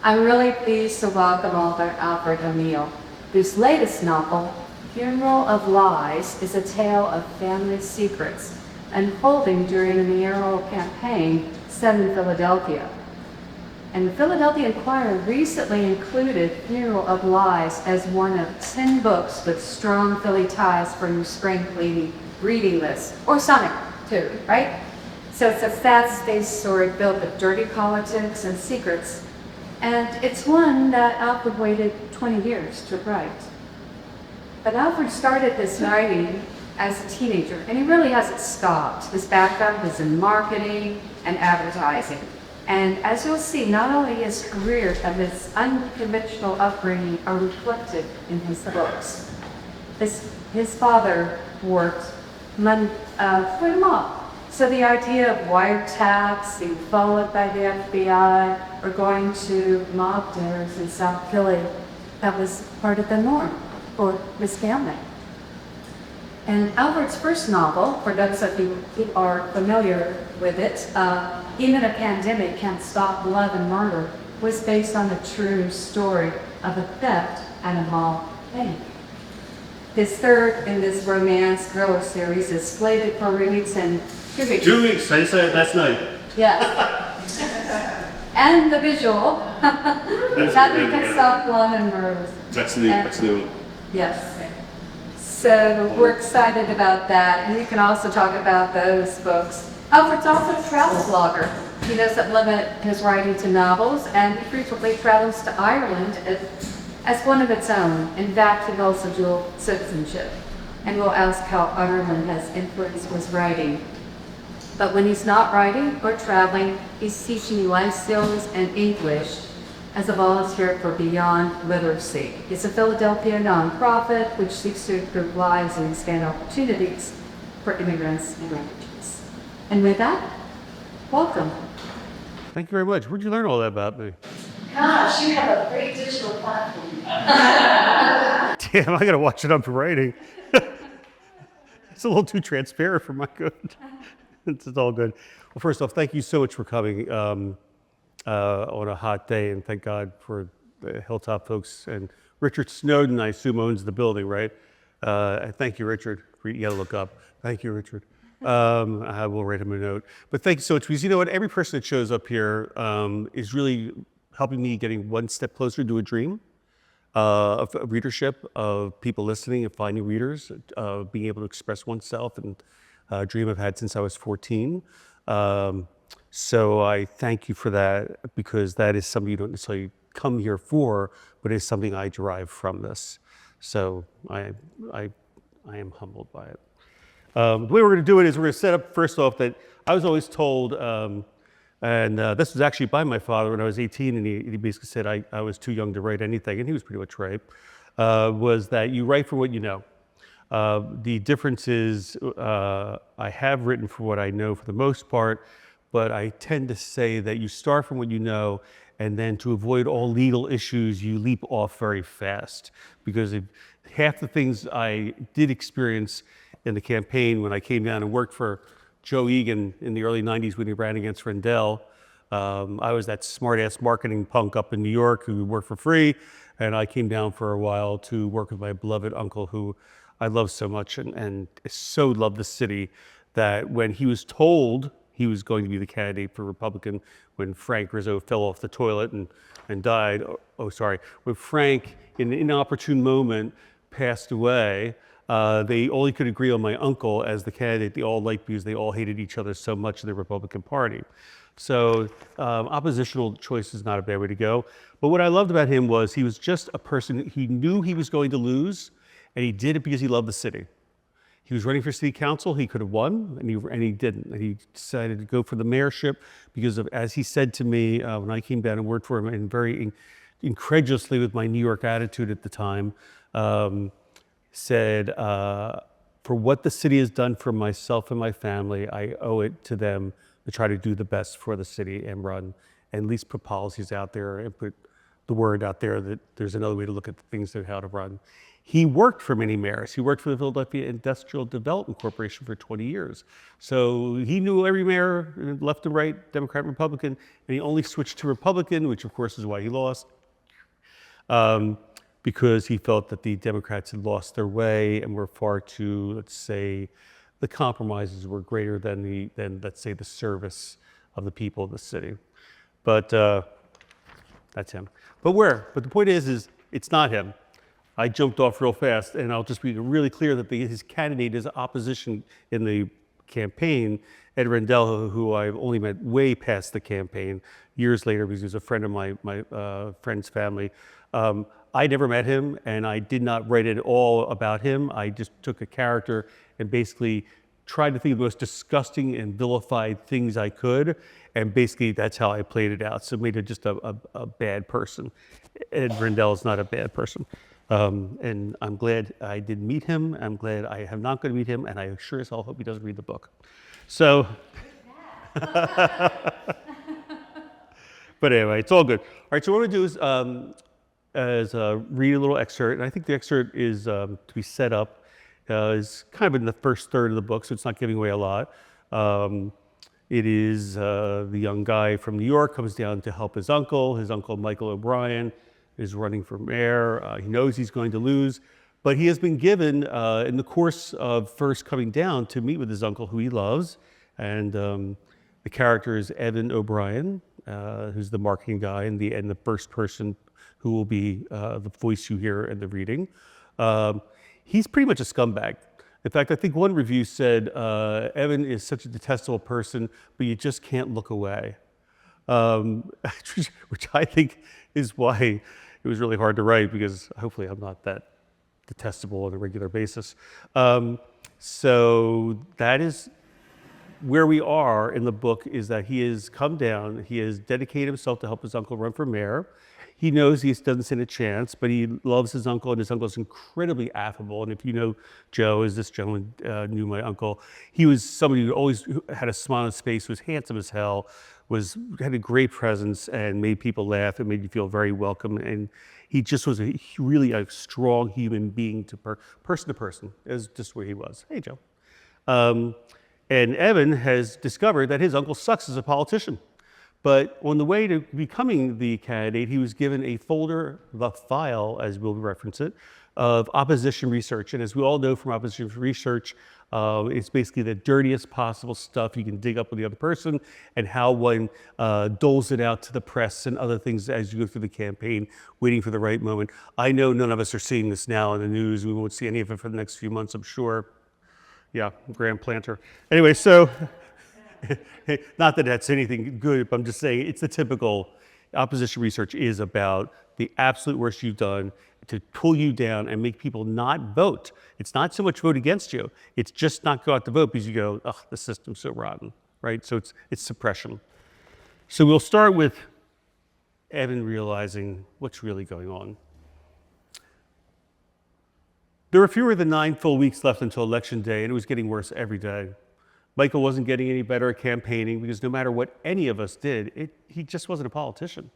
I'm really pleased to welcome author Alfred O'Neill, whose latest novel, Funeral of Lies, is a tale of family secrets unfolding during a mayoral campaign set in Philadelphia. And the Philadelphia Inquirer recently included Funeral of Lies as one of 10 books with strong Philly ties for your spring reading list, or Sonic too, right? So it's a fast-paced story filled with dirty politics and secrets, and it's one that Alfred waited 20 years to write. But Alfred started this writing as a teenager, and he really hasn't stopped. His background was in marketing and advertising. And as you'll see, not only his career but his unconventional upbringing are reflected in his books. His father worked for the mob. So the idea of wiretaps, being followed by the FBI, or going to mob dinners in South Philly, that was part of the norm for his family. And Alfred's first novel, for those of you who are familiar with it, Even a Pandemic Can't Stop Love and Murder, was based on the true story of a theft at a mall bank. His third in this romance thriller series is slated for release in 2 weeks. 2 weeks, I said last night. Yes. And the visual. Nothing Can Stop Love and Murder. That's new. Yes. So we're excited about that, and you can also talk about those books. Alfred's also a travel blogger. He doesn't limit his writing to novels, and he frequently travels to Ireland as one of its own. In fact, he also dual citizenship, and we'll ask how Ireland has influenced his writing. But when he's not writing or traveling, he's teaching life skills and English as a volunteer for Beyond Literacy. It's a Philadelphia nonprofit which seeks to improve lives and expand opportunities for immigrants and refugees. And with that, welcome. Thank you very much. Where'd you learn all that about me? Gosh, you have a great digital platform. Damn, I gotta watch it up for writing. It's a little too transparent for my good. It's all good. Well, first off, thank you so much for coming on a hot day, and thank God for the Hilltop folks. And Richard Snowden, I assume, owns the building, right? Thank you, Richard. You gotta look up. Thank you, Richard. I will write him a note. But thank you so much, because you know what? Every person that shows up here is really helping me getting one step closer to a dream of readership, of people listening and finding readers, of being able to express oneself, and a dream I've had since I was 14. So I thank you for that, because that is something you don't necessarily come here for, but it's something I derive from this. So I am humbled by it. The way we're going to do it is we're going to set up, first off, that I was always told, and this was actually by my father when I was 18, and he basically said I was too young to write anything, and he was pretty much right, was that you write for what you know. The difference is I have written for what I know for the most part, but I tend to say that you start from what you know, and then to avoid all legal issues, you leap off very fast. Because half the things I did experience in the campaign when I came down and worked for Joe Egan in the early 90s when he ran against Rendell, I was that smart-ass marketing punk up in New York who worked for free, and I came down for a while to work with my beloved uncle who I love so much and so loved the city, that when he was told he was going to be the candidate for Republican, when Frank Rizzo fell off the toilet and died, when Frank, in an inopportune moment, passed away, they only could agree on my uncle as the candidate they all liked, because they all hated each other so much in the Republican Party. So oppositional choice is not a bad way to go. But what I loved about him was he was just a person, he knew he was going to lose, and he did it because he loved the city. He was running for city council, he could have won, and he didn't. And he decided to go for the mayorship because of, as he said to me when I came down and worked for him, and very incredulously with my New York attitude at the time, said, for what the city has done for myself and my family, I owe it to them to try to do the best for the city and run, and at least put policies out there and put the word out there that there's another way to look at things and how to run. He worked for many mayors. He worked for the Philadelphia Industrial Development Corporation for 20 years. So he knew every mayor, left and right, Democrat, Republican, and he only switched to Republican, which of course is why he lost, because he felt that the Democrats had lost their way and were far too, let's say, the compromises were greater than let's say, the service of the people of the city. But that's him. But the point is it's not him. I jumped off real fast, and I'll just be really clear that his candidate is opposition in the campaign, Ed Rendell, who I've only met way past the campaign years later because he was a friend of my friend's family. I never met him, and I did not write at all about him. I just took a character and basically tried to think of the most disgusting and vilified things I could, and basically that's how I played it out. So it made it just a bad person. Ed Rendell is not a bad person. And I'm glad I did meet him. I'm glad I am not going to meet him, and I sure as hell hope he doesn't read the book. So, but anyway, it's all good. All right, so what we're going to do is read a little excerpt, and I think the excerpt is to be set up is kind of in the first third of the book, so it's not giving away a lot. It is the young guy from New York comes down to help his uncle. His uncle, Michael O'Brien, is running for mayor. He knows he's going to lose, but he has been given, in the course of first coming down, to meet with his uncle, who he loves. And the character is Evan O'Brien, who's the marketing guy and the first person who will be the voice you hear in the reading. He's pretty much a scumbag. In fact, I think one review said, Evan is such a detestable person, but you just can't look away. Which I think is why it was really hard to write, because hopefully I'm not that detestable on a regular basis. So that is where we are in the book, is that he has come down, he has dedicated himself to help his uncle run for mayor. He knows he doesn't stand a chance, but he loves his uncle, and his uncle is incredibly affable. And if you know Joe, as this gentleman knew my uncle, he was somebody who always had a smile on his face, was handsome as hell, had a great presence, and made people laugh and made you feel very welcome. And he just was really a strong human being person to person, is just where he was. Hey, Joe. And Evan has discovered that his uncle sucks as a politician. But on the way to becoming the candidate, he was given a folder, the file, as we'll reference it, of opposition research. And as we all know from opposition research, it's basically the dirtiest possible stuff you can dig up with the other person, and how one doles it out to the press and other things as you go through the campaign, waiting for the right moment. I know none of us are seeing this now in the news. We won't see any of it for the next few months, I'm sure. Yeah, Graham Planter. Anyway, so not that that's anything good, but I'm just saying it's the typical opposition research is about the absolute worst you've done to pull you down and make people not vote. It's not so much vote against you, it's just not go out to vote because you go, oh, the system's so rotten, right? So it's suppression. So we'll start with Evan realizing what's really going on. There were fewer than 9 full weeks left until Election Day, and it was getting worse every day. Michael wasn't getting any better at campaigning because no matter what any of us did, he just wasn't a politician.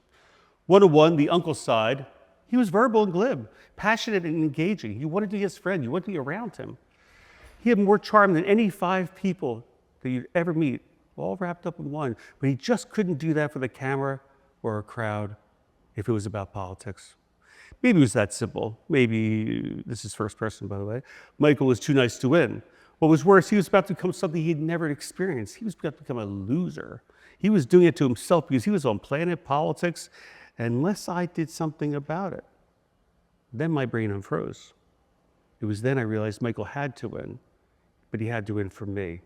101, the uncle side, he was verbal and glib, passionate and engaging. You wanted to be his friend. You wanted to be around him. He had more charm than any 5 people that you'd ever meet, all wrapped up in one. But he just couldn't do that for the camera or a crowd if it was about politics. Maybe it was that simple. Maybe, this is first person, by the way, Michael was too nice to win. What was worse, he was about to become something he'd never experienced. He was about to become a loser. He was doing it to himself because he was on planet politics, unless I did something about it. Then my brain unfroze. It was then I realized Michael had to win, but he had to win for me.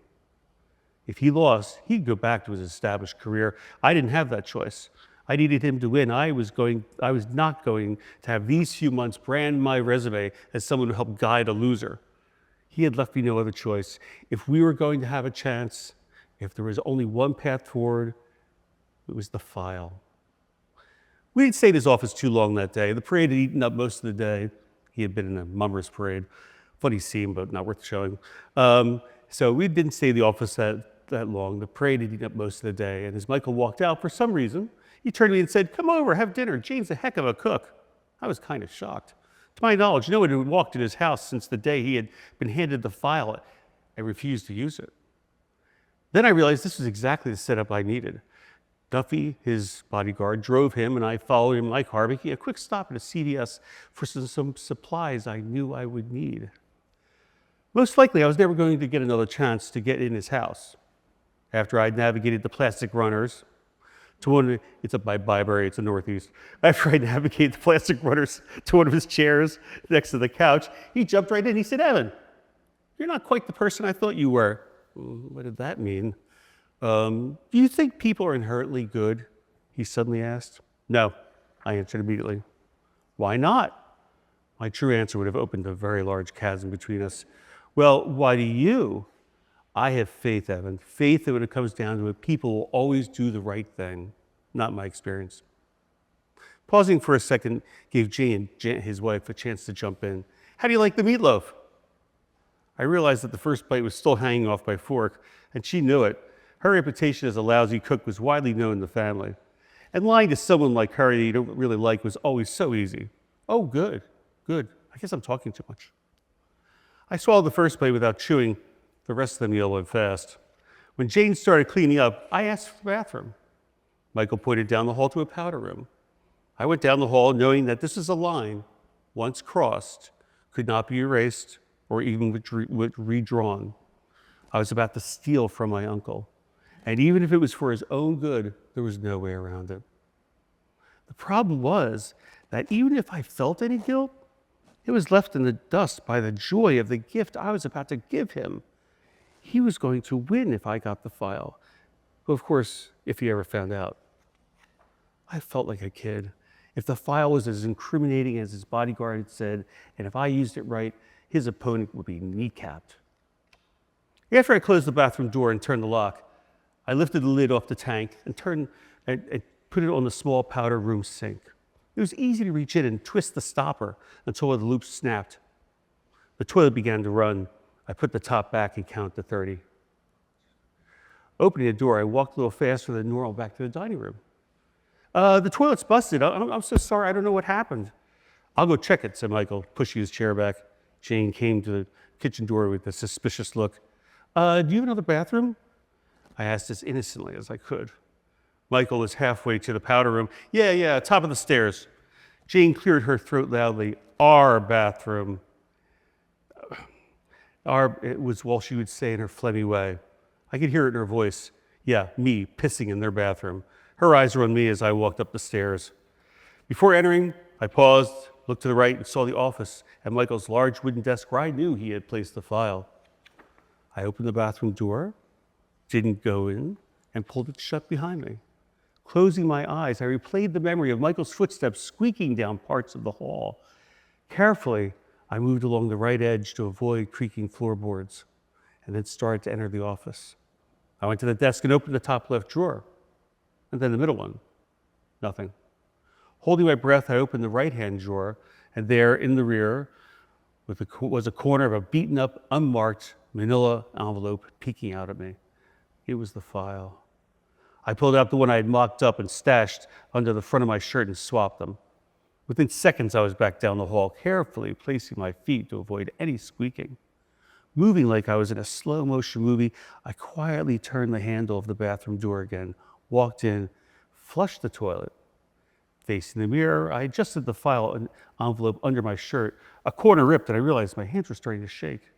If he lost, he'd go back to his established career. I didn't have that choice. I needed him to win. I was not going to have these few months brand my resume as someone who helped guide a loser. He had left me no other choice. If we were going to have a chance, if there was only one path forward, it was the file. We didn't stay in his office too long that day. The parade had eaten up most of the day. He had been in a mummers parade. Funny scene, but not worth showing. So we didn't stay in the office that long. The parade had eaten up most of the day. And as Michael walked out, for some reason, He turned to me and said, "Come over, have dinner. Jane's a heck of a cook." I was kind of shocked. To my knowledge, no one had walked in his house since the day he had been handed the file and refused to use it. Then I realized this was exactly the setup I needed. Duffy, his bodyguard, drove him, and I followed him in my car, making a quick stop at a CVS for some supplies I knew I would need. Most likely, I was never going to get another chance to get in his house. After I'd navigated the plastic runners to one, it's up by Byberry, it's the Northeast. After I navigated the plastic runners to one of his chairs next to the couch, he jumped right in. He said, "Evan, you're not quite the person I thought you were." What did that mean? "Do you think people are inherently good?" he suddenly asked. "No," I answered immediately. "Why not?" My true answer would have opened a very large chasm between us. "Well, why do you?" "I have faith, Evan. Faith that when it comes down to it, people will always do the right thing. Not my experience." Pausing for a second gave Jane, his wife, a chance to jump in. "How do you like the meatloaf?" I realized that the first bite was still hanging off my fork, and she knew it. Her reputation as a lousy cook was widely known in the family. And lying to someone like her that you don't really like was always so easy. "Oh, good, good. I guess I'm talking too much." I swallowed the first bite without chewing. The rest of the meal went fast. When Jane started cleaning up, I asked for the bathroom. Michael pointed down the hall to a powder room. I went down the hall knowing that this is a line, once crossed, could not be erased or even redrawn. I was about to steal from my uncle. And even if it was for his own good, there was no way around it. The problem was that even if I felt any guilt, it was left in the dust by the joy of the gift I was about to give him. He was going to win if I got the file. Well, of course, if he ever found out. I felt like a kid. If the file was as incriminating as his bodyguard had said, and if I used it right, his opponent would be kneecapped. After I closed the bathroom door and turned the lock, I lifted the lid off the tank and put it on the small powder room sink. It was easy to reach in and twist the stopper until the loop snapped. The toilet began to run. I put the top back and counted to 30. Opening the door, I walked a little faster than normal back to the dining room. "The toilet's busted. I'm so sorry. I don't know what happened." "I'll go check it," said Michael, pushing his chair back. Jane came to the kitchen door with a suspicious look. "Do you have another bathroom?" I asked as innocently as I could. Michael was halfway to the powder room. Yeah, top of the stairs." Jane cleared her throat loudly. "Our bathroom." It was all she would say in her phlegmy way. I could hear it in her voice. Yeah, me pissing in their bathroom. Her eyes were on me as I walked up the stairs. Before entering, I paused, looked to the right, and saw the office and Michael's large wooden desk where I knew he had placed the file. I opened the bathroom door, didn't go in, and pulled it shut behind me. Closing my eyes, I replayed the memory of Michael's footsteps squeaking down parts of the hall. Carefully, I moved along the right edge to avoid creaking floorboards, and then started to enter the office. I went to the desk and opened the top left drawer, and then the middle one. Nothing. Holding my breath, I opened the right-hand drawer, and there in the rear was a corner of a beaten-up, unmarked manila envelope peeking out at me. It was the file. I pulled out the one I had mocked up and stashed under the front of my shirt and swapped them. Within seconds, I was back down the hall, carefully placing my feet to avoid any squeaking. Moving like I was in a slow-motion movie, I quietly turned the handle of the bathroom door again, walked in, flushed the toilet. Facing the mirror, I adjusted the file envelope under my shirt. A corner ripped, and I realized my hands were starting to shake.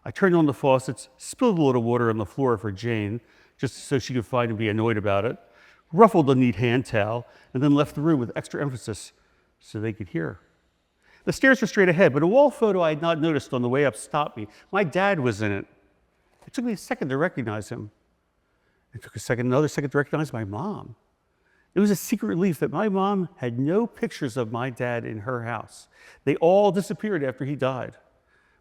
I turned on the faucets, spilled a little water on the floor for Jane, just so she could find and be annoyed about it, ruffled a neat hand towel, and then left the room with extra emphasis so they could hear. The stairs were straight ahead, but a wall photo I had not noticed on the way up stopped me. My dad was in it. It took me a second to recognize him. It took another second to recognize my mom. It was a secret relief that my mom had no pictures of my dad in her house. They all disappeared after he died.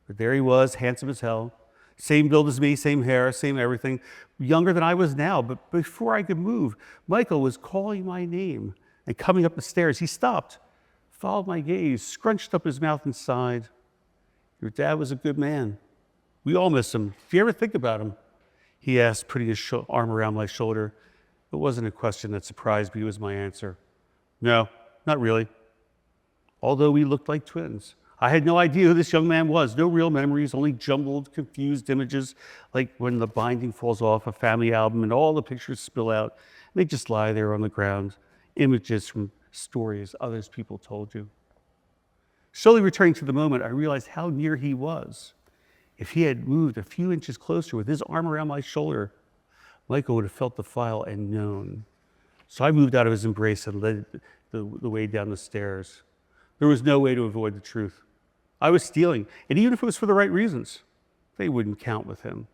But there he was, handsome as hell. Same build as me, same hair, same everything. Younger than I was now, but before I could move, Michael was calling my name and coming up the stairs. He stopped, followed my gaze, scrunched up his mouth and sighed. "Your dad was a good man. We all miss him. Do you ever think about him?" he asked, putting his arm around my shoulder. It wasn't a question that surprised me, it was my answer. No, not really. Although we looked like twins. I had no idea who this young man was. No real memories, only jumbled, confused images, like when the binding falls off a family album and all the pictures spill out. And they just lie there on the ground, images from stories others people told you. Slowly returning to the moment, I realized how near he was. If he had moved a few inches closer with his arm around my shoulder, Michael would have felt the file and known. So I moved out of his embrace and led the way down the stairs. There was no way to avoid the truth. I was stealing, and even if it was for the right reasons, they wouldn't count with him.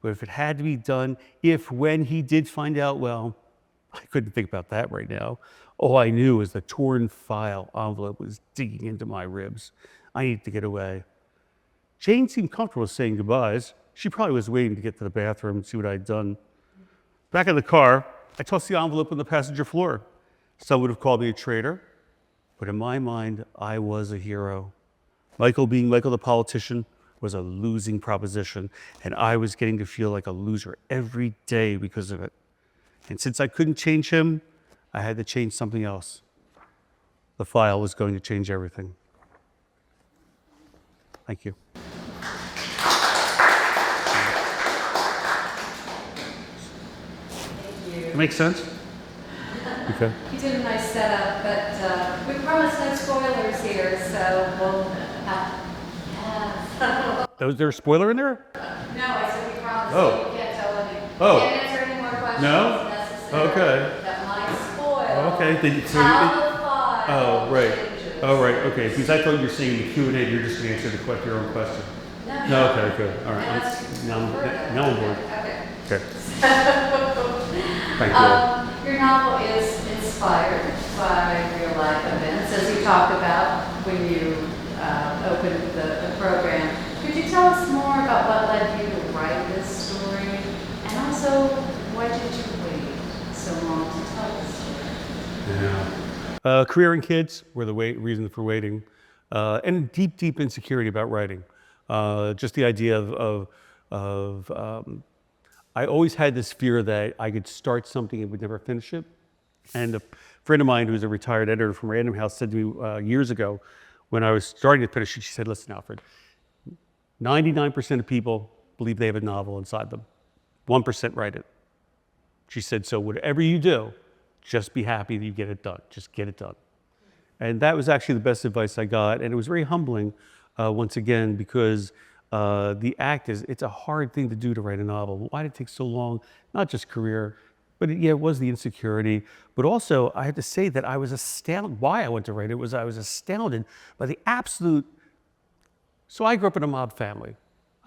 But if it had to be done, when he did find out, well, I couldn't think about that right now. All I knew was the torn file envelope was digging into my ribs. I needed to get away. Jane seemed comfortable saying goodbyes. She probably was waiting to get to the bathroom and see what I'd done. Back in the car, I tossed the envelope on the passenger floor. Some would have called me a traitor, but in my mind, I was a hero. Michael, being Michael the politician, was a losing proposition, and I was getting to feel like a loser every day because of it. And since I couldn't change him, I had to change something else. The file was going to change everything. Thank you. That makes sense? Okay. You did a nice setup, but we promised no spoilers here, so we'll have. Was there a spoiler in there? No, I said we promised Oh. you can't tell any. Oh. Can't answer any more questions No? necessary. Okay. That might spoil. Okay. How the file Oh, right. changes. Oh, right. Okay. Because I thought you were saying the Q&A, you're just going to answer your own question. No, okay, good. All right. Now I'm bored. Okay. Okay. Thank you. Your novel is inspired by real life events, as you talked about when you opened the program. Could you tell us more about what led you to write this story? And also, why did you wait so long to tell the story? Yeah. Career and kids were the reason for waiting. And deep insecurity about writing. Just the idea of I always had this fear that I could start something and would never finish it. And a friend of mine who's a retired editor from Random House said to me years ago, when I was starting to finish it, she said, listen, Alfred, 99% of people believe they have a novel inside them. 1% write it. She said, so whatever you do, just be happy that you get it done. Just get it done. And that was actually the best advice I got. And it was very humbling, once again, because it's a hard thing to do to write a novel. Why did it take so long? Not just career, but it was the insecurity. But also, I have to say that I was astounded. Why I went to write it was I was astounded by the absolute. So I grew up in a mob family.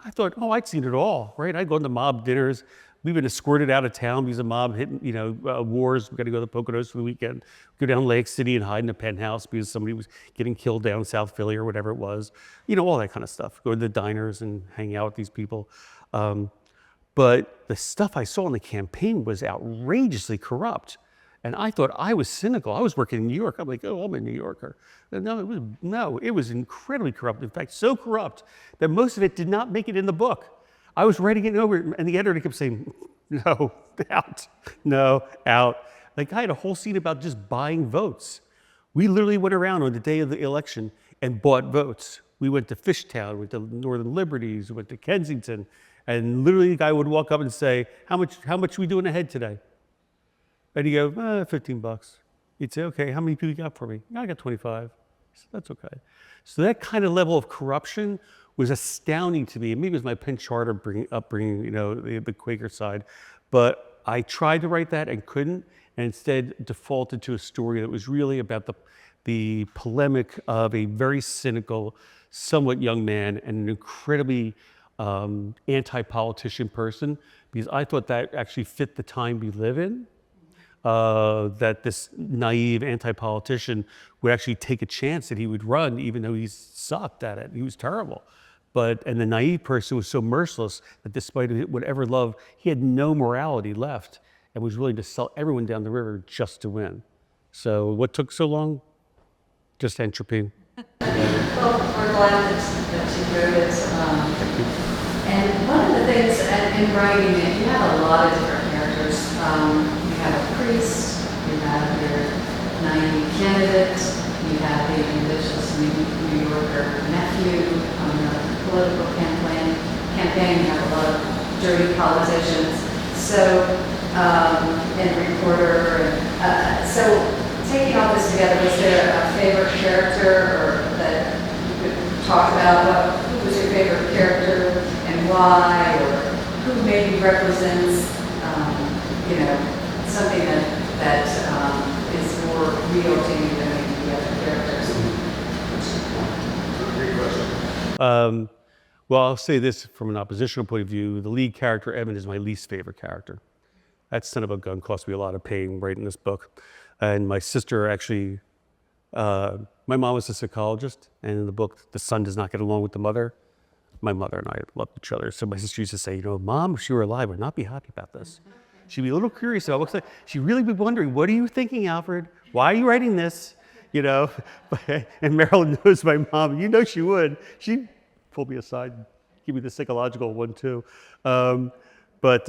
I thought, I'd seen it all, right? I'd go to mob dinners. We've been escorted out of town because of mob hitting, wars. We got to go to the Poconos for the weekend. Go down Lake City and hide in a penthouse because somebody was getting killed down South Philly or whatever it was. All that kind of stuff. Go to the diners and hang out with these people. But the stuff I saw in the campaign was outrageously corrupt. And I thought I was cynical. I was working in New York. I'm like, I'm a New Yorker. No, it was incredibly corrupt. In fact, so corrupt that most of it did not make it in the book. I was writing it over, and the editor kept saying, no, out. Like, I had a whole scene about just buying votes. We literally went around on the day of the election and bought votes. We went to Fishtown, we went to Northern Liberties, we went to Kensington, and literally the guy would walk up and say, how much are we doing ahead today? And he'd go, $15. He'd say, okay, how many people you got for me? I got 25. I said, that's okay. So that kind of level of corruption was astounding to me. And maybe it was my Penn Charter upbringing, the Quaker side. But I tried to write that and couldn't, and instead defaulted to a story that was really about the polemic of a very cynical, somewhat young man and an incredibly anti-politician person, because I thought that actually fit the time we live in. That this naive anti-politician would actually take a chance that he would run, even though he sucked at it. He was terrible. And the naive person was so merciless that despite whatever love, he had no morality left and was willing to sell everyone down the river just to win. So what took so long? Just entropy. Well, we're glad that you wrote it. And one of the things in writing it, you have a lot of different characters. You have a priest, you have your naive candidate, you have the ambitious New Yorker nephew on the political campaign. You have a lot of dirty politicians. So, and reporter. So, taking all this together, was there a favorite character or that you could talk about? Who was your favorite character and why, or who maybe represents, something that is more real to you than maybe the other characters? Great question. Well, I'll say this from an oppositional point of view. The lead character, Evan, is my least favorite character. That son of a gun cost me a lot of pain writing this book. And my sister actually, my mom was a psychologist, and in the book, the son does not get along with the mother. My mother and I loved each other. So my sister used to say, Mom, if she were alive, would not be happy about this. She'd be a little curious about what's like. She'd really be wondering, what are you thinking, Alfred? Why are you writing this? And Marilyn knows my mom. She would. She'd pull me aside, give me the psychological one too. No, my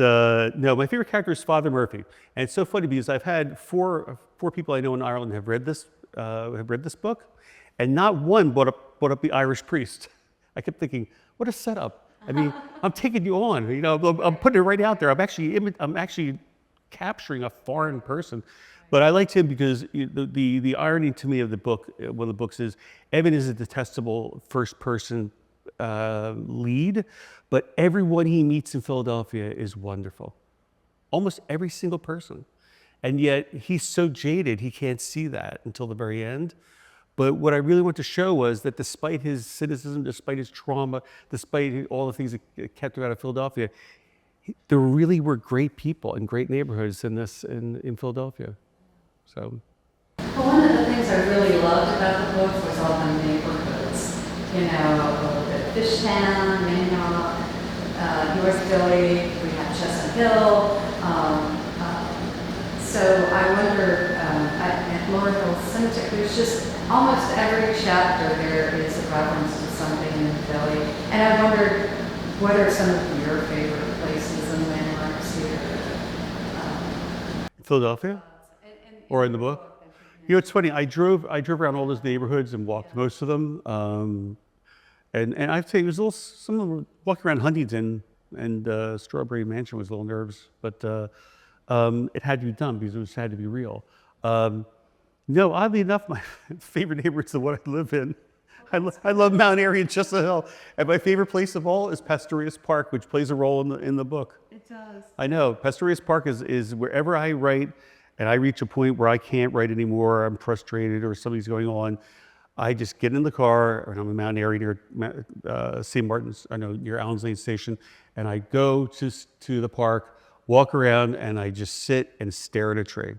favorite character is Father Murphy. And it's so funny because I've had four people I know in Ireland have read this book, and not one brought up the Irish priest. I kept thinking, what a setup. I mean, I'm taking you on, I'm putting it right out there. I'm actually capturing a foreign person. But I liked him because the irony to me of the book, one of the books is, Evan is a detestable first person lead, but everyone he meets in Philadelphia is wonderful. Almost every single person. And yet he's so jaded, he can't see that until the very end. But what I really want to show was that despite his cynicism, despite his trauma, despite all the things that kept him out of Philadelphia, there really were great people and great neighborhoods in Philadelphia. So. Well, one of the things I really loved about the book was all the neighborhoods. Fishtown, Manioc, North Philly, we have Chestnut Hill. So I wonder, at Laurel Hill Cemetery, there's just almost every chapter there is a reference to something in Philly. And I wondered, what are some of your favorite places and landmarks here? Philadelphia? Or in the book? It's funny, I drove around all those neighborhoods and walked most of them. And I'd say it was a little, some of them walking around Huntington and Strawberry Mansion was a little nervous, but it had to be done because it had to be real. No, oddly enough, my favorite neighborhood's the one I live in. I love Mount Airy and Chestnut Hill. And my favorite place of all is Pastorius Park, which plays a role in the book. It does. I know. Pastorius Park is wherever I write and I reach a point where I can't write anymore, I'm frustrated or something's going on, I just get in the car, and I'm in Mount Airy near St. Martin's, near Allen's Lane Station, and I go to the park, walk around, and I just sit and stare at a tree.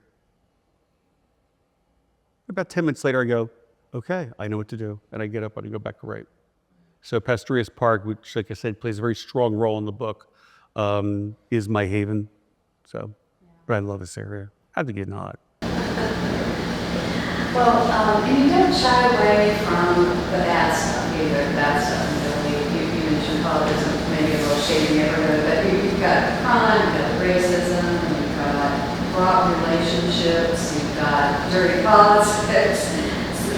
About 10 minutes later, I go, okay, I know what to do. And I get up and I go back to write. So Pastorius Park, which, like I said, plays a very strong role in the book, is my haven. So, but I love this area. How to get not? Well, and you don't shy away from the bad stuff either. The bad stuff really. You mentioned politics, maybe a little shady neighborhood, but you've got crime, you've got racism, you've got fraught relationships, you've got dirty politics,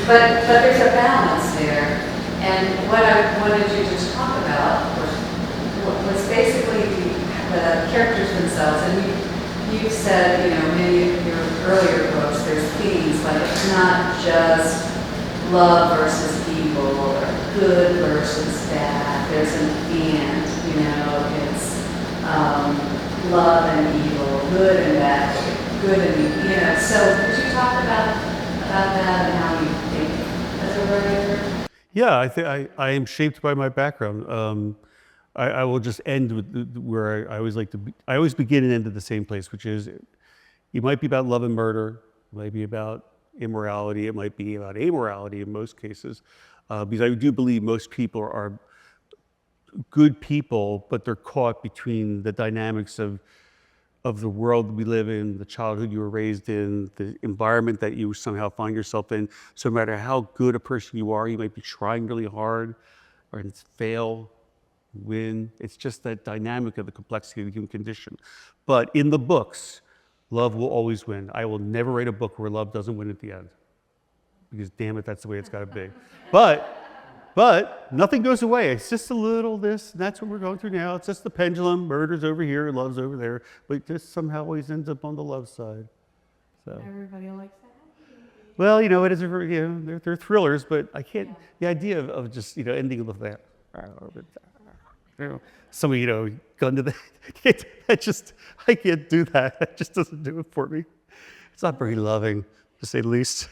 but there's a balance there. And what I wanted you to talk about was basically the characters themselves. And you've said, many of your earlier books, there's themes, like it's not just love versus evil or good versus bad. There's an and, it's love and evil, good and bad, good and evil. So could you talk about that and how you think as a writer? Yeah, I think I am shaped by my background. I will just end with where I always like to be. I always begin and end at the same place, which is, it might be about love and murder, it might be about immorality, it might be about amorality in most cases, because I do believe most people are good people, but they're caught between the dynamics of the world we live in, the childhood you were raised in, the environment that you somehow find yourself in. So no matter how good a person you are, you might be trying really hard or fail, win. It's just that dynamic of the complexity of the human condition. But in the books, Love will always win. I will never write a book where love doesn't win at the end. Because damn it, that's the way it's got to be. But nothing goes away. It's just a little this, and that's what we're going through now. It's just the pendulum. Murder's over here, love's over there. But it just somehow always ends up on the love side. So. Everybody likes that. Well, you know, it is. They're thrillers, but I can't. Yeah. The idea of just ending with that. Somebody gun to the head. I can't do that. That just doesn't do it for me. It's not very loving, to say the least.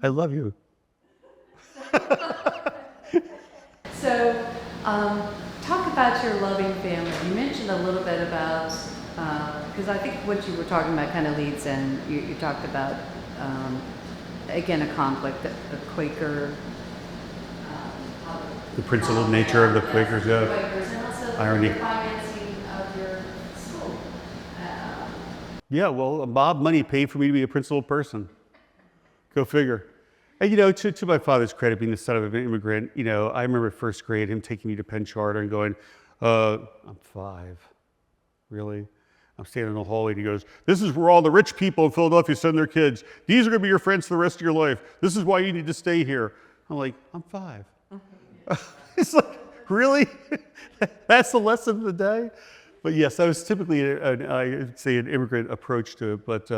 I love you. So, talk about your loving family. You mentioned a little bit about, because I think what you were talking about kind of leads in, you talked about, again, a conflict, a Quaker. The principled nature of the Quakers, yeah. Quakers, and also Irony. the financing of your school. Yeah, well, mob money paid for me to be a principled person. Go figure. And to my father's credit, being the son of an immigrant, I remember first grade, him taking me to Penn Charter and going, I'm 5. Really? I'm standing in the hallway and he goes, this is where all the rich people in Philadelphia send their kids. These are going to be your friends for the rest of your life. This is why you need to stay here. I'm like, I'm 5. It's like, really? That's the lesson of the day? But yes, that was typically, I'd say, an immigrant approach to it. But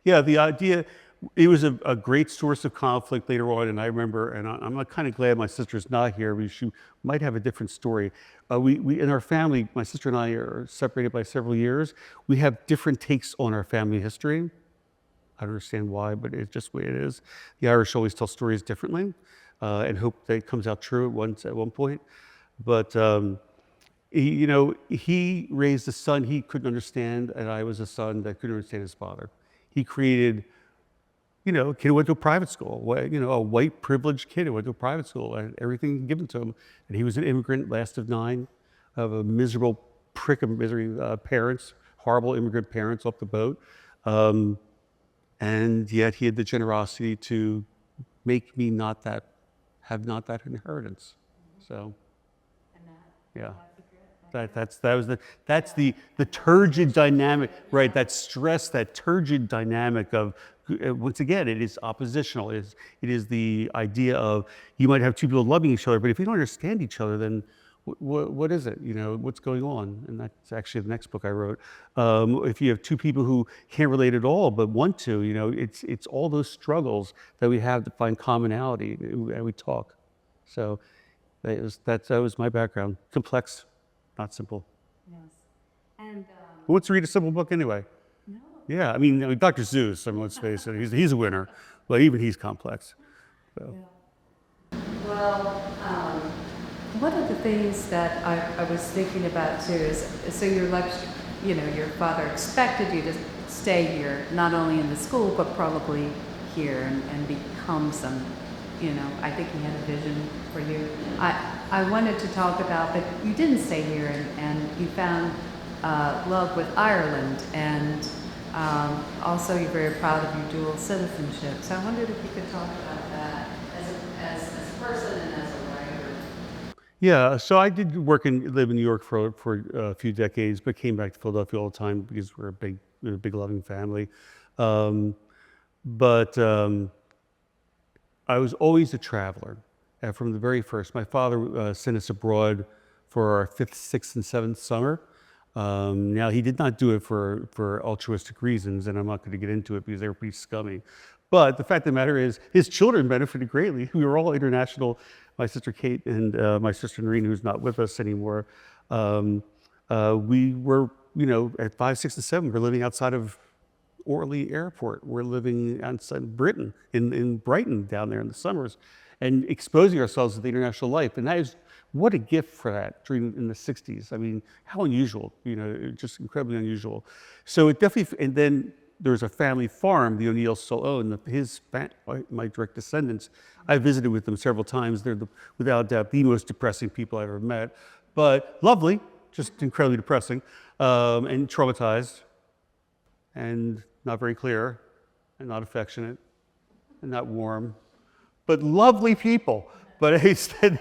yeah, the idea, it was a great source of conflict later on. And I remember, and I'm kind of glad my sister's not here because she might have a different story. We in our family, my sister and I are separated by several years. We have different takes on our family history. I don't understand why, but it's just the way it is. The Irish always tell stories differently and hope that it comes out true at one point. But he raised a son he couldn't understand, and I was a son that couldn't understand his father. He created, a kid who went to a private school, a white privileged kid who went to a private school, and everything given to him. And he was an immigrant, last of 9, of a miserable prick of misery parents, horrible immigrant parents off the boat. And yet he had the generosity to make me have not that inheritance. So, yeah. That's the turgid dynamic, right? That stress, that turgid dynamic of, once again, it is oppositional. It is the idea of you might have two people loving each other, but if you don't understand each other, then what is it? What's going on? And that's actually the next book I wrote. If you have two people who can't relate at all but want to, it's all those struggles that we have to find commonality, and we talk. So that was my background. Complex, not simple. Yes. And Who wants to read a simple book anyway? no. Yeah, I mean Dr. Seuss. Let's face it, he's a winner, but even he's complex. So. Yeah. Well, one of the things that I was thinking about too is, so your father expected you to stay here, not only in the school, but probably here and become some, I think he had a vision for you. I wanted to talk about that you didn't stay here and you found love with Ireland, and also you're very proud of your dual citizenship. So I wondered if you could talk about that as a person and as a writer. Yeah, so I did live in New York for a few decades, but came back to Philadelphia all the time because we're a big loving family. But I was always a traveler. From the very first. My father sent us abroad for our 5th, 6th, and 7th summer. Now, he did not do it for altruistic reasons, and I'm not going to get into it because they were pretty scummy. But the fact of the matter is, his children benefited greatly. We were all international. My sister Kate and my sister Noreen, who's not with us anymore, we were, at 5, 6, and 7, we're living outside of Orly Airport. We're living outside Britain, in Brighton down there in the summers, and exposing ourselves to the international life. And that is, what a gift for that in the 60s. I mean, how unusual, just incredibly unusual. So it definitely, and then there was a family farm the O'Neills still own, my direct descendants. I visited with them several times. They're without doubt the most depressing people I've ever met, but lovely, just incredibly depressing, and traumatized, and not very clear, and not affectionate, and not warm. But lovely people. But they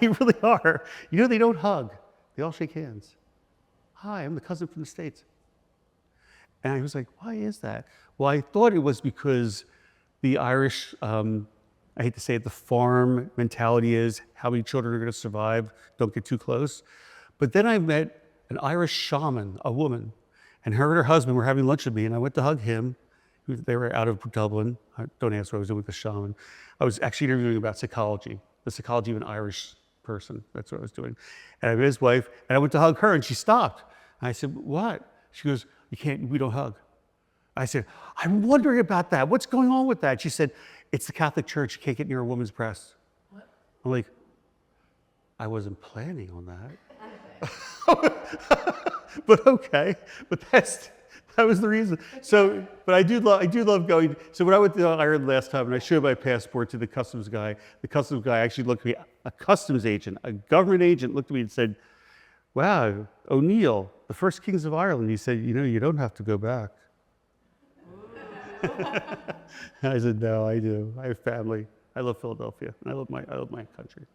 really are. They don't hug. They all shake hands. Hi, I'm the cousin from the States. And I was like, why is that? Well, I thought it was because the Irish, I hate to say it, the farm mentality is how many children are going to survive, don't get too close. But then I met an Irish shaman, a woman, and her and her husband were having lunch with me, and I went to hug him. They were out of Dublin. Don't ask what I was doing with the shaman. I was actually interviewing about psychology, the psychology of an Irish person. That's what I was doing. And I met his wife, and I went to hug her, and she stopped. And I said, what? She goes, we don't hug. I said, I'm wondering about that. What's going on with that? She said, it's the Catholic Church. You can't get near a woman's breast. What? I'm like, I wasn't planning on that. But okay. But that was the reason. So, but I do love going. So when I went to Ireland last time and I showed my passport to the customs guy actually looked at me, a customs agent, a government agent looked at me and said, wow, O'Neill, the first kings of Ireland. He said, you don't have to go back. I said, no, I do. I have family. I love Philadelphia, and I love my country.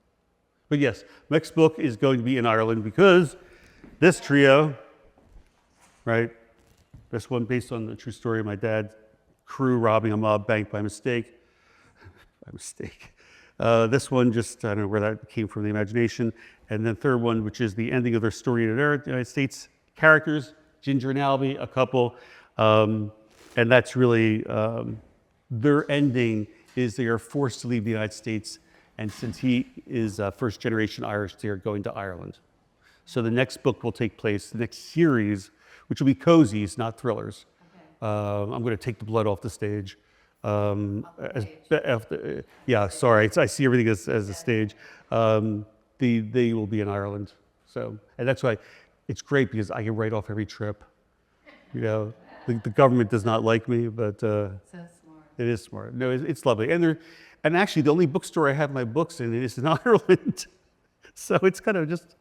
But yes, next book is going to be in Ireland because this trio, right? This one based on the true story of my dad's crew robbing a mob bank by mistake. This one just, I don't know where that came from, the imagination. And then third one, which is the ending of their story in the United States. Characters, Ginger and Albie, a couple. And that's really, their ending is they are forced to leave the United States. And since he is first generation Irish, they are going to Ireland. So the next book will take place, the next series, which will be cozies, not thrillers. Okay. I'm going to take the blood off the stage. Yeah, sorry, I see everything as a stage. They will be in Ireland. So, and that's why it's great because I can write off every trip. The government does not like me, but so smart. It is smart. No, it's lovely. And actually, the only bookstore I have my books in is in Ireland. So it's kind of just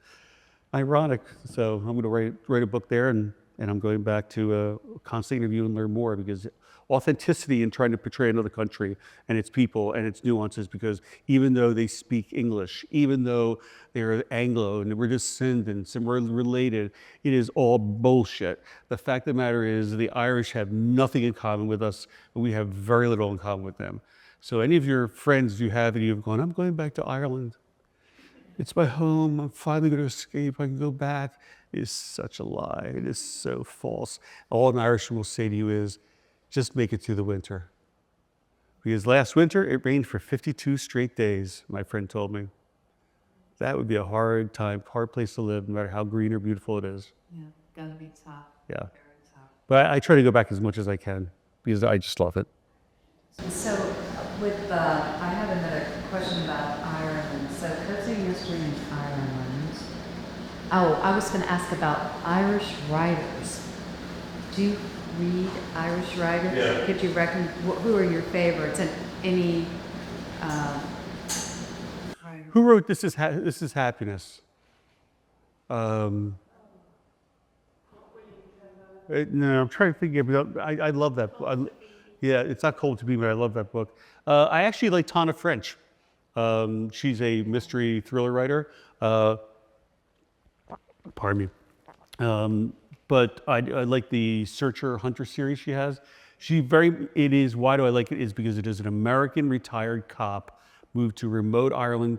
ironic. So I'm going to write a book there, and I'm going back to constantly interview and learn more, because authenticity in trying to portray another country and its people and its nuances, because even though they speak English, even though they're Anglo and we're descendants and we're related, it is all bullshit. The fact of the matter is the Irish have nothing in common with us, and we have very little in common with them. So any of your friends you have and you've gone, I'm going back to Ireland. It's my home. I'm finally going to escape. I can go back. It is such a lie. It is so false. All an Irishman will say to you is, just make it through the winter. Because last winter, it rained for 52 straight days, my friend told me. That would be a hard place to live, no matter how green or beautiful it is. Yeah, gotta be tough. Yeah. Very tough. But I try to go back as much as I can, because I just love it. So I have another question about Ireland. So cozy mystery in Ireland. Oh, I was going to ask about Irish writers. Do you read Irish writers? Yeah. Could you reckon who are your favorites and any? Who wrote This Is Happiness? No, I'm trying to think of it. I love that book. Yeah, it's not Cold to Be, but I love that book. I actually like Tana French. She's a mystery thriller writer. Pardon me. But I like the Searcher Hunter series she has. Why do I like it? Is because it is an American retired cop moved to a remote Ireland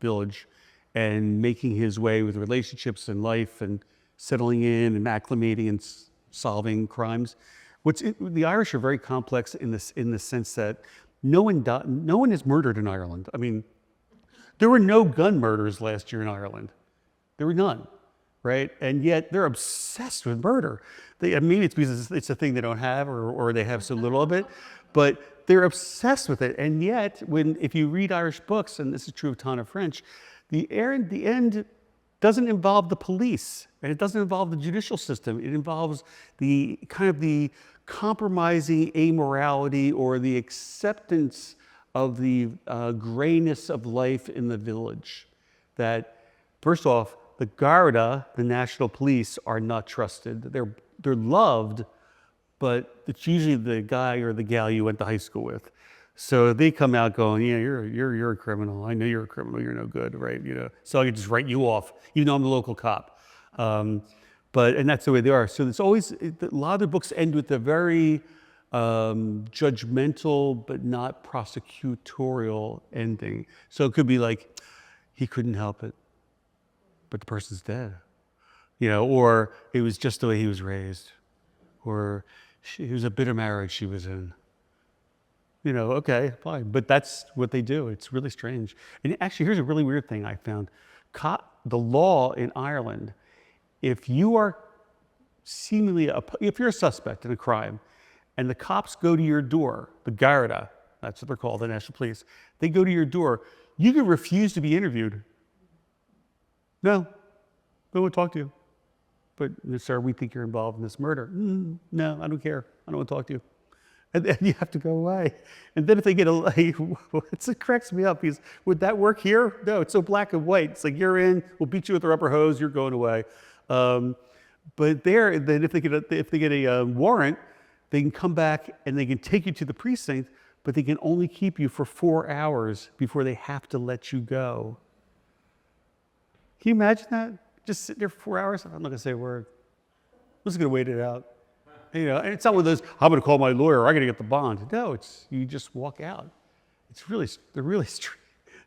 village, and making his way with relationships and life and settling in and acclimating and solving crimes. The Irish are very complex in the sense that no one is murdered in Ireland. I mean, there were no gun murders last year in Ireland. There were none, right? And yet they're obsessed with murder. Maybe it's because it's a thing they don't have, or they have so little of it, but they're obsessed with it. And yet, if you read Irish books, and this is true of Tana French, the end doesn't involve the police, and it doesn't involve the judicial system. It involves the compromising amorality or the acceptance of the grayness of life in the village. That, first off, the Garda, the national police, are not trusted. They're loved, but it's usually the guy or the gal you went to high school with. So they come out going, yeah, you're a criminal. I know you're a criminal. You're no good, right? So I can just write you off, even though I'm the local cop. and that's the way they are. So there's always, a lot of the books end with a very judgmental but not prosecutorial ending. So it could be like, he couldn't help it, but the person's dead. Or it was just the way he was raised, or it was a bitter marriage she was in. Okay, fine. But that's what they do. It's really strange. And actually, here's a really weird thing I found. The law in Ireland, if you are if you're a suspect in a crime, and the cops go to your door, the Garda, that's what they're called, the National Police, they go to your door, you can refuse to be interviewed. No, they won't talk to you. But, sir, we think you're involved in this murder. No, I don't care. I don't want to talk to you. And then you have to go away. And then if they get it cracks me up, because would that work here? No, it's so black and white. It's like, you're in, we'll beat you with a rubber hose, you're going away. But there, then if they get a warrant, they can come back and they can take you to the precinct, but they can only keep you for 4 hours before they have to let you go. Can you imagine that? Just sit there for 4 hours? I'm not going to say a word. I'm just going to wait it out. And it's not one of those, I'm going to call my lawyer, I got to get the bond. No, you just walk out. They're really strange.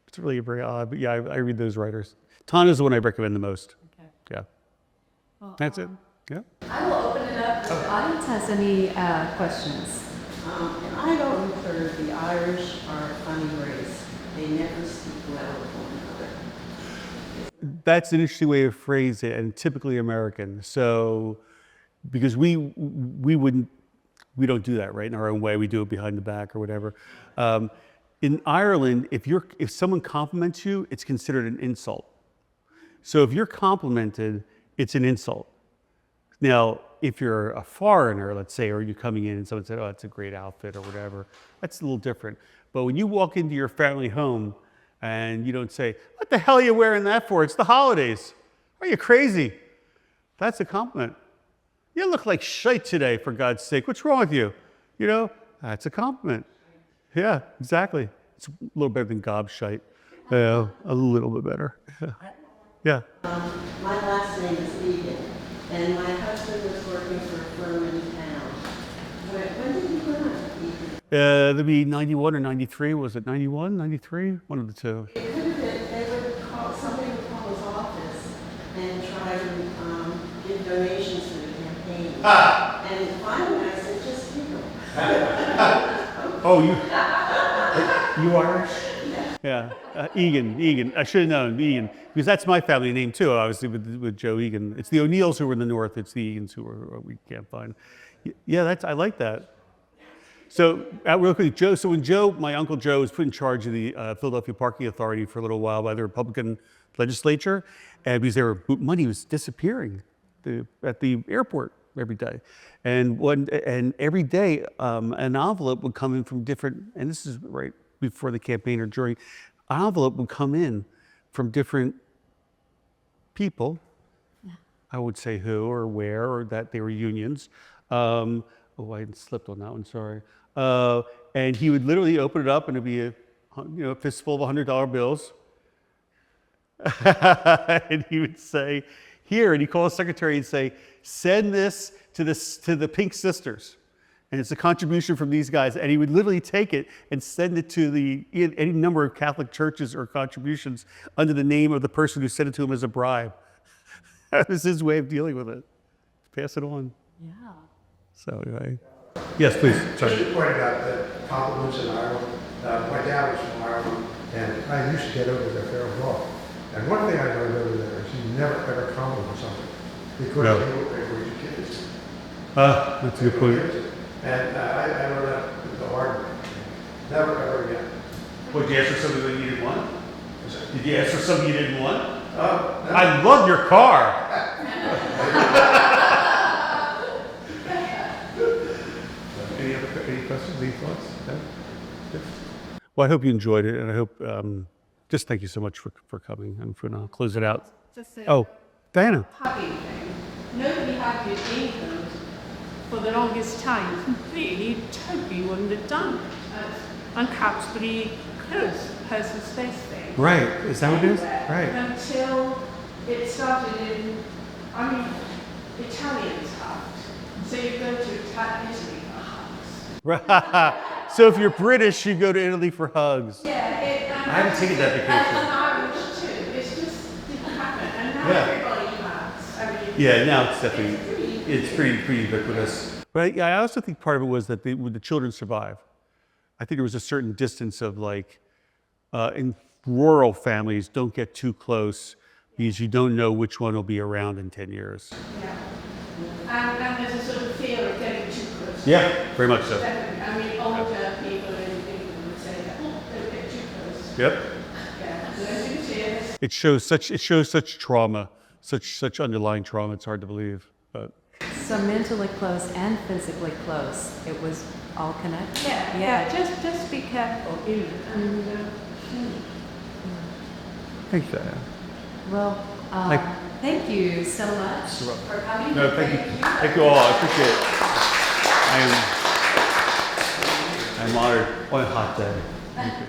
It's really very odd. But yeah, I read those writers. Tana's the one I recommend the most. Okay. Yeah. Well, That's it. Yeah. I will open it up. If the audience has any questions. And I don't infer the Irish are a funny race. They never speak well with one another. That's an interesting way to phrase it, and typically American. So, because we don't do that, right, in our own way. We do it behind the back or whatever. In Ireland, if someone compliments you, it's considered an insult. So if you're complimented, it's an insult. Now, if you're a foreigner, let's say, or you're coming in and someone said, oh, that's a great outfit or whatever, that's a little different. But when you walk into your family home and you don't say, what the hell are you wearing that for? It's the holidays. Are you crazy? That's a compliment. You look like shite today, for God's sake. What's wrong with you? That's a compliment. Yeah, exactly. It's a little better than gobshite. A little bit better. Yeah. My last name is Egan, and my husband was working for a firm in town. When did you go on, Egan? That'd be 91 or 93. Was it 91, 93? One of the two. It could have been, somebody would call his office and try to give donations to the campaign. And finally I said, just give them. Oh, you Irish? Yeah. Egan. I should have known, Egan. Because that's my family name too, obviously, with Joe Egan. It's the O'Neills who were in the north. It's the Egans we can't find. Yeah, I like that. So, real quick, Joe. So when my Uncle Joe was put in charge of the Philadelphia Parking Authority for a little while by the Republican legislature, and because money was disappearing at the airport every day, and every day an envelope would come in from different, and this is right before the campaign or during, an envelope would come in from different people. Yeah. I would say who or where, or that they were unions. I slipped on that one, sorry. And he would literally open it up and it'd be a fistful of $100 bills. And he would say, here, and he'd call his secretary and say, send this to the Pink Sisters. And it's a contribution from these guys. And he would literally take it and send it to any number of Catholic churches or contributions under the name of the person who sent it to him as a bribe. That was his way of dealing with it. Pass it on. Yeah. So anyway. Yes, please. Sorry. Just to point out that compliments in Ireland, my dad was from Ireland, and I used to get over there fairly well. And one thing I learned over there is you never ever compliment something, because No. they will pay for your kids. That's a good point. And I learned that the hard way. Never ever again. Did you ask for something that you didn't want? Did you ask for something you didn't want? No. I love your car. Any questions, any thoughts? No? Good. Well, I hope you enjoyed it, and I hope, just thank you so much for coming, and I'll close it out. Just say Oh, Diana. hugging thing. Nobody hugged in England for the longest time. Completely, totally wouldn't have done it. And caps pretty close, person's space thing. Right, is that what it is? Anywhere. Right. Until it started in, Italians hugged. So you go to Italy for hugs. So if you're British, you go to Italy for hugs. Yeah, I haven't taken that vacation. And Irish too. It's just didn't happen. And now Yeah. everybody hugs. I mean, Yeah, now it's definitely, it's pretty ubiquitous. But I also think part of it was that would the children survive? I think there was a certain distance of like, in rural families, don't get too close because you don't know which one will be around in 10 years. yeah. And there's a sort of fear of getting too close. Yeah, very much so. Definitely. I mean, older people in England would say that, oh, don't get too close. Yep. Yeah. So as you can see, it's It shows such trauma, such underlying trauma. It's hard to believe. But So mentally close and physically close. It was all connected. yeah. Just be careful. And thanks, Diane. Well, thank you so much for coming. No, thank you. Thank you all. I appreciate it. I'm honored on a hot day. Thank you.